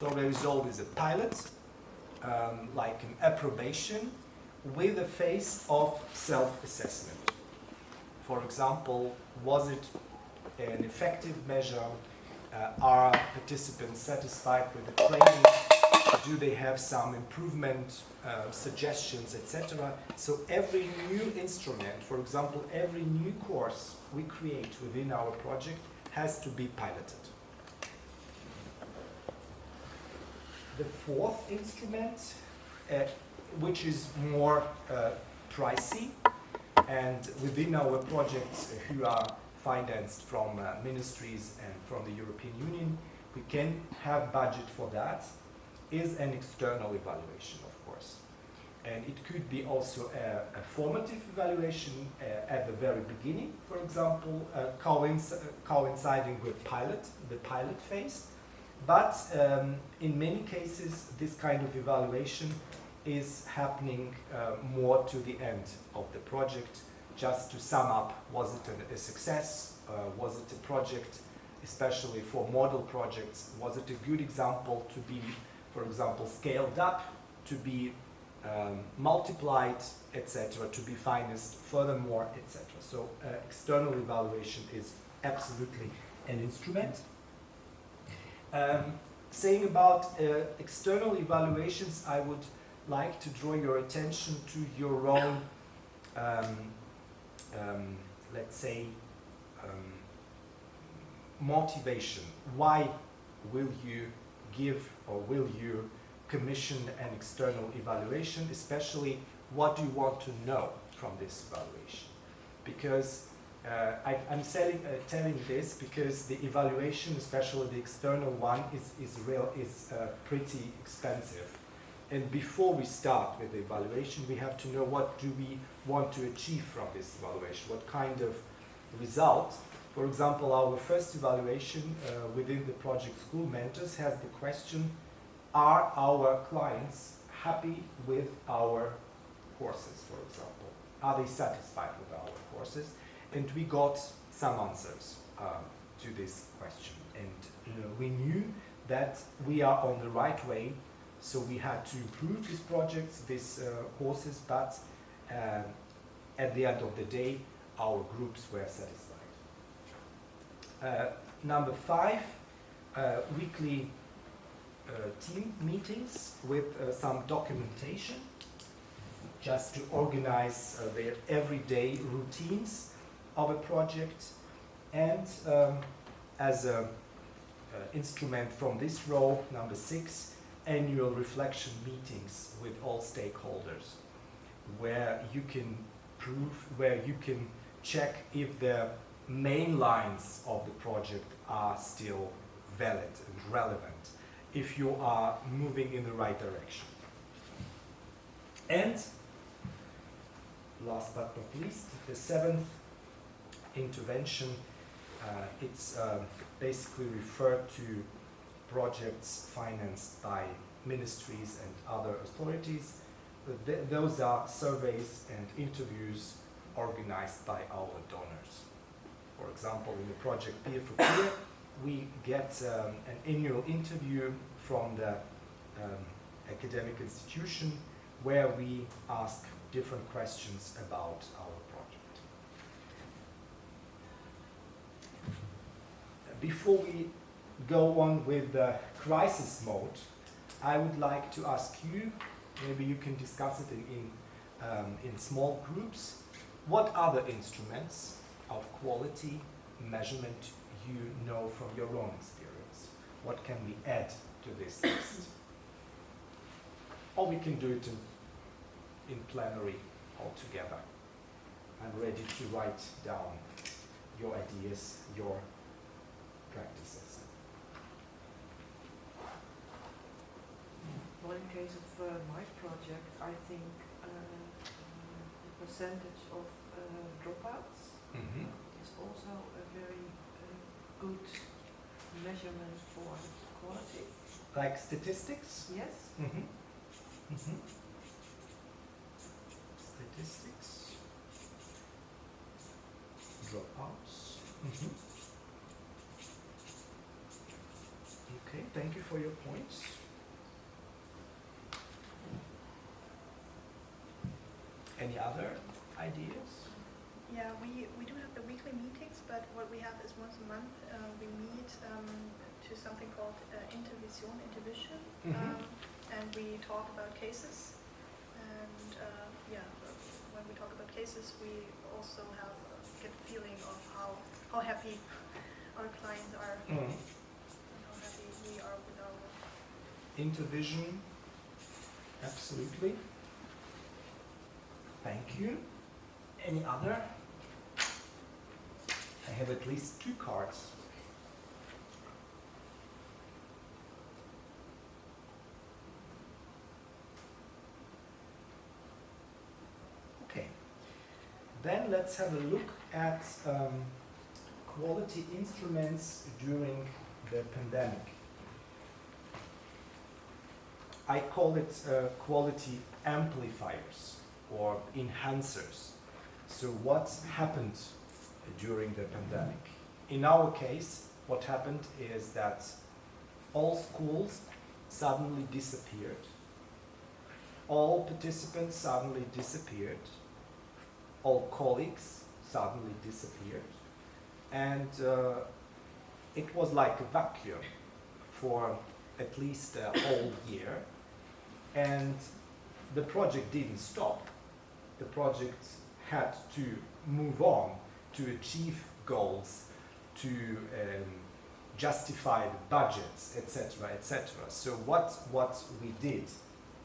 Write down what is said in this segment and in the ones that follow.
So the result is a pilot, like an approbation with a phase of self-assessment. For example, was it an effective measure? Are participants satisfied with the training? Do they have some improvement suggestions, etc.? So every new instrument, for example, every new course we create within our project has to be piloted. The fourth instrument, which is more pricey, and within our projects who are financed from ministries and from the European Union, we can have budget for that, is an external evaluation, of course. And it could be also a formative evaluation at the very beginning, for example, coinciding with the pilot phase. But in many cases, this kind of evaluation is happening more to the end of the project. Just to sum up, was it a success? Was it a project, especially for model projects, was it a good example to be, for example, scaled up, to be multiplied, etc., to be financed furthermore, etc. So external evaluation is absolutely an instrument. Saying about external evaluations, I would like to draw your attention to your own, let's say, motivation. Why will you give or will you commission an external evaluation? Especially, what do you want to know from this evaluation? Because I'm telling this because the evaluation, especially the external one, is pretty expensive. And before we start with the evaluation, we have to know what do we want to achieve from this evaluation, what kind of result. For example, our first evaluation within the project School Mentors has the question, are our clients happy with our courses, for example? Are they satisfied with our courses? And we got some answers to this question. And we knew that we are on the right way, so we had to improve these projects, these courses, but at the end of the day, our groups were satisfied. Number 5, weekly team meetings with some documentation, just to organize their everyday routines of a project, and as an instrument from this row, number 6, annual reflection meetings with all stakeholders, where you can check if the main lines of the project are still valid and relevant, if you are moving in the right direction. And last but not least, the 7th intervention, it's basically referred to projects financed by ministries and other authorities. Those are surveys and interviews organized by our donors. For example, in the project Peer for Peer, we get an annual interview from the academic institution where we ask different questions about our project. Before we go on with the crisis mode, I would like to ask you, maybe you can discuss it in small groups, what other instruments of quality measurement you know from your own experience? What can we add to this list? Or we can do it in plenary altogether. I'm ready to write down your ideas, your practices. Well, in case of my project, I think the percentage of dropouts is also a very good measurement for quality. Like statistics? Yes. Statistics, dropouts. Okay, thank you for your points. Any other ideas? Yeah, we do have the weekly meetings, but what we have is once a month we meet to something called intervision, and we talk about cases. And yeah, when we talk about cases, we also get a feeling of how happy our clients are, and how happy we are with our work. Intervision, absolutely. Thank you. Any other? I have at least 2 cards. Okay. Then let's have a look at quality instruments during the pandemic. I call it quality amplifiers or enhancers. So what happened during the pandemic? In our case, what happened is that all schools suddenly disappeared. All participants suddenly disappeared. All colleagues suddenly disappeared. And it was like a vacuum for at least a whole year. And the project didn't stop. The project had to move on to achieve goals, to justify the budgets, etc., etc. So what we did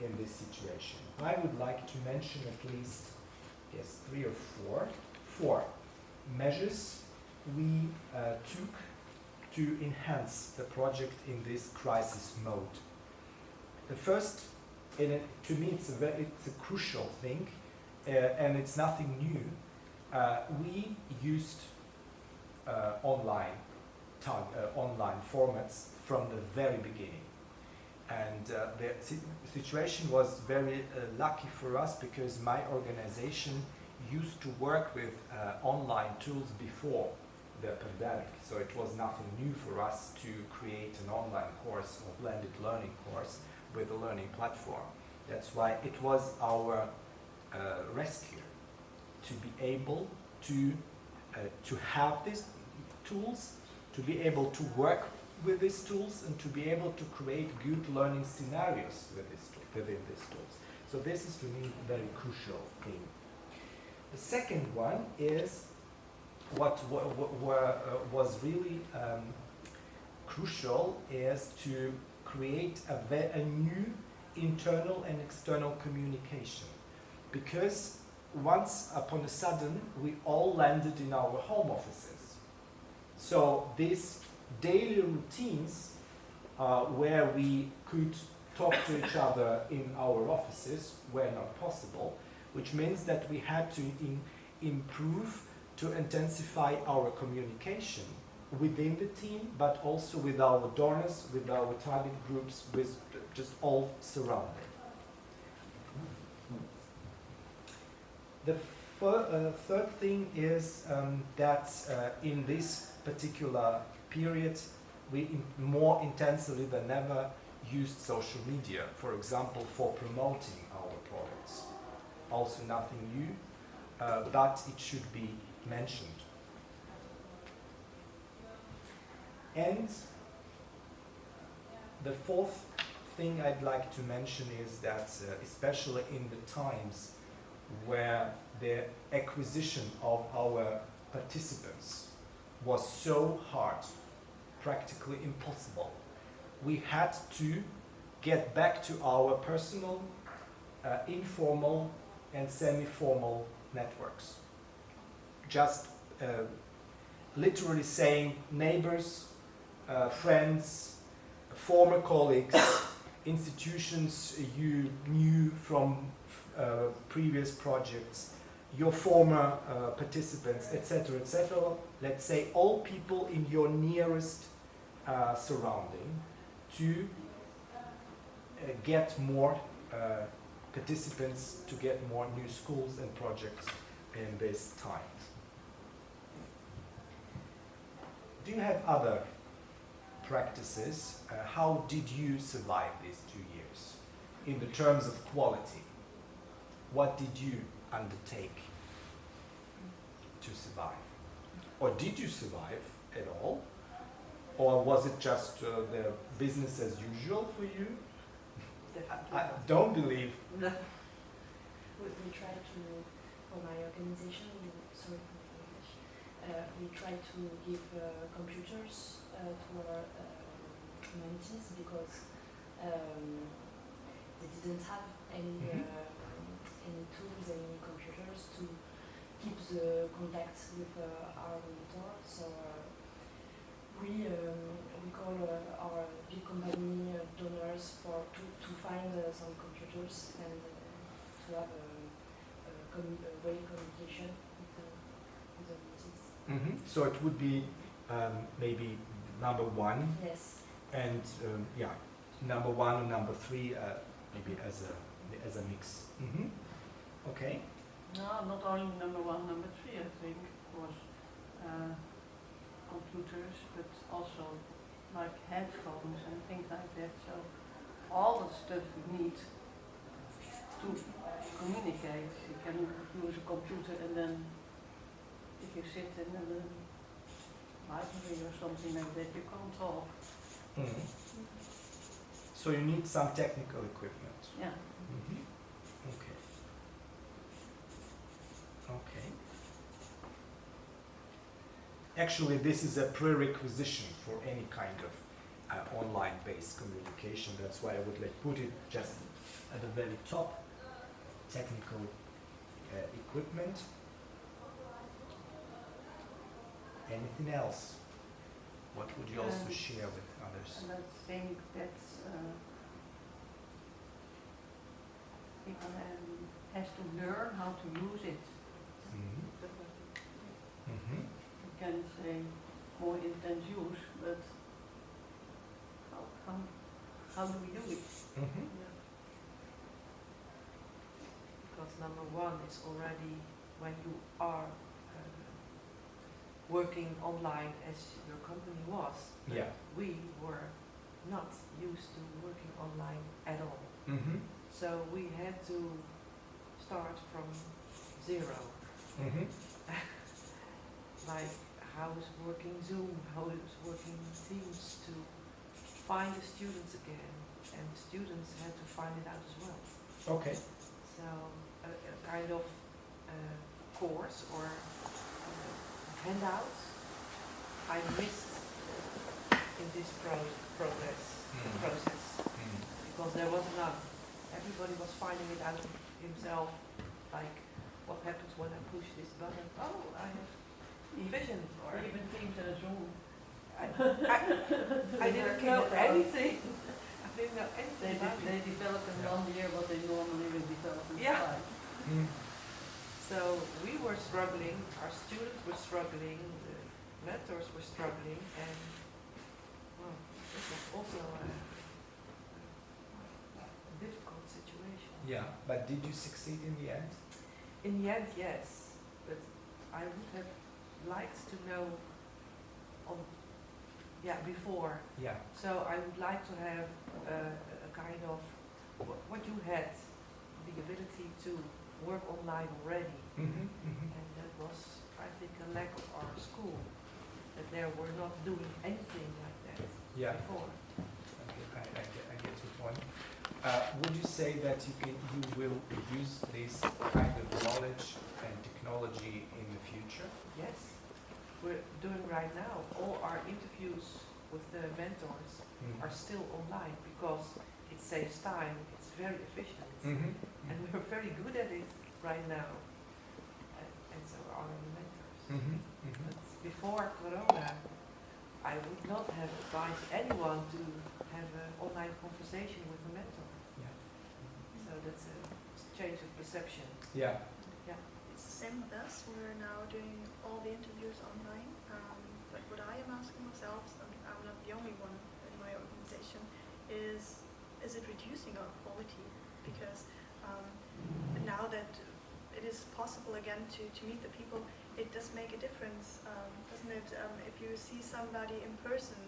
in this situation? I would like to mention at least 3 or 4 measures we took to enhance the project in this crisis mode. The first, to me it's a crucial thing, and it's nothing new. We used online formats from the very beginning. And the situation was very lucky for us because my organization used to work with online tools before the pandemic. So it was nothing new for us to create an online course or blended learning course with a learning platform. That's why it was our rescue to be able to have these tools, to be able to work with these tools, and to be able to create good learning scenarios within these tools. So this is, to me, a very crucial thing. The second one is what was really crucial is to create a new internal and external communication. Because once upon a sudden, we all landed in our home offices. So these daily routines where we could talk to each other in our offices were not possible, which means that we had to improve, to intensify our communication within the team, but also with our donors, with our target groups, with just all surrounding. The third thing is that in this particular period, we more intensely than ever used social media, for example, for promoting our products. Also nothing new, but it should be mentioned. And the fourth thing I'd like to mention is that especially in the times where the acquisition of our participants was so hard, practically impossible, we had to get back to our personal, informal and semi-formal networks. Just literally saying neighbors, friends, former colleagues, institutions you knew from previous projects, your former participants, etc., etc. Let's say all people in your nearest surrounding to get more participants, to get more new schools and projects in this time. Do you have other practices. How did you survive these 2 years in the terms of quality? What did you undertake to survive? Or did you survive at all? Or was it just the business as usual for you? Definitely. I don't believe. No. We try to, for my organization, we try to give computers to our mentees because they didn't have any tools, any computers to keep the contact with our mentor. So we call our big company donors to find some computers and to have a way communication with the mentees. So it would be maybe number 1. Yes. And number 1 and number 3 maybe as a mix. Okay. No, not only number 1, number 3, I think, was computers, but also like headphones and things like that. So all the stuff you need to communicate. You can use a computer and then if you sit in a library or something like that, you can't talk. So you need some technical equipment. Yeah. Okay. Okay. Actually, this is a prerequisition for any kind of online-based communication. That's why I would put it just at the very top. Technical equipment. Anything else? What would you also share with others? And I think that people has to learn how to use it. You can say more intense use, but how do we do it? Because number 1 is already when you are working online as your company was. Yeah. We were not used to working online at all. So we had to start from 0. Like how is working Zoom, how is working Teams, to find the students again, and the students had to find it out as well. Okay. So a kind of course or handout I missed in this process because there was none. Everybody was finding it out himself, like what happens when I push this button. Oh, I have vision. Or even Teams and Zoom. I didn't know anything. I didn't know anything about it. They develop in 1 year what they normally will develop in 5. So we were struggling, our students were struggling, the mentors were struggling, and well, it was also a difficult situation. Yeah, but did you succeed in the end? In the end, yes, but I would have liked to know before. Yeah. So I would like to have a kind of what you had, the ability to work online already. And that was, I think, a lack of our school, that they were not doing anything like that before. Okay, I get your point. Would you say that you will use this kind of knowledge and technology in the future? Yes, we're doing right now. All our interviews with the mentors are still online because it saves time, it's very efficient, and we're very good at it right now. And so are the mentors. But before Corona, I would not have advised anyone to have an online conversation with a mentor. Yeah. So that's a change of perception. Yeah. It's the same with us. We're now doing all the interviews online. But what I am asking myself, and I'm not the only one in my organization, is it reducing our quality? Because now that it is possible again to meet the people, it does make a difference, doesn't it? If you see somebody in person,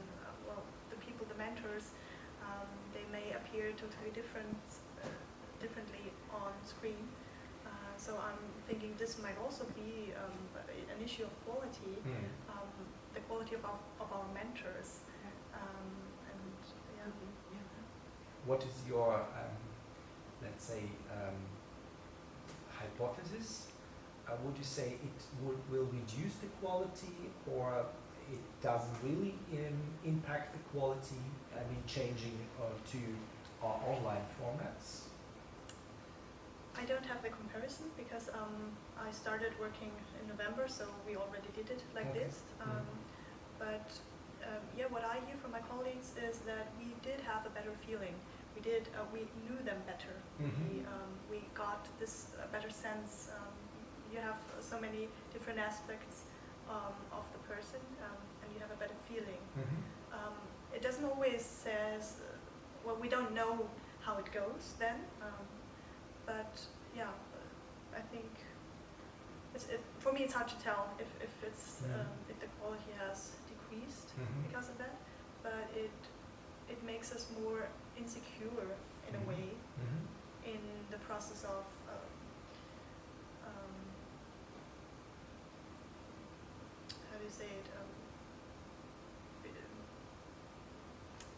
well, the people, the mentors, they may appear totally differently on screen. So I'm thinking this might also be an issue of quality, the quality of our mentors. And yeah. What is your, let's say, hypothesis? Would you say it will reduce the quality, or it doesn't really impact the quality, changing to online formats? I don't have the comparison because I started working in November, so we already did it like this. But yeah, what I hear from my colleagues is that we did have a better feeling. We knew them better. We got this better sense. You have so many different aspects of the person, and you have a better feeling. It doesn't always says, well, we don't know how it goes then. But yeah, I think for me it's hard to tell if the quality has decreased because of that. But it makes us more insecure in a way in the process of how do you say it?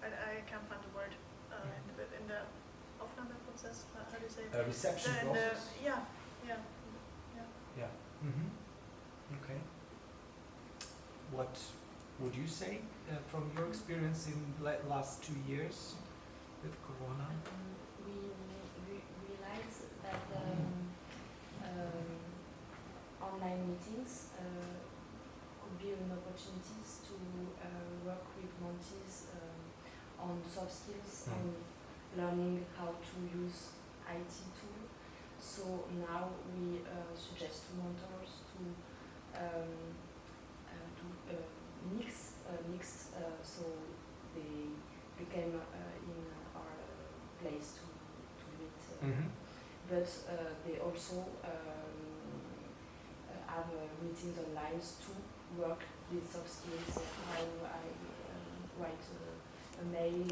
I can't find the word in the Aufnahmeprozess. How do you say it? Reception process? Yeah. Okay. What would you say from your experience in last 2 years with Corona? We realized that online meetings could be an opportunity to work with mentees on soft skills and learning how to use IT tools. So now we suggest to mentors to mixed, so they became in our place to meet. But they also have meetings online to work with soft skills, how I write a mail,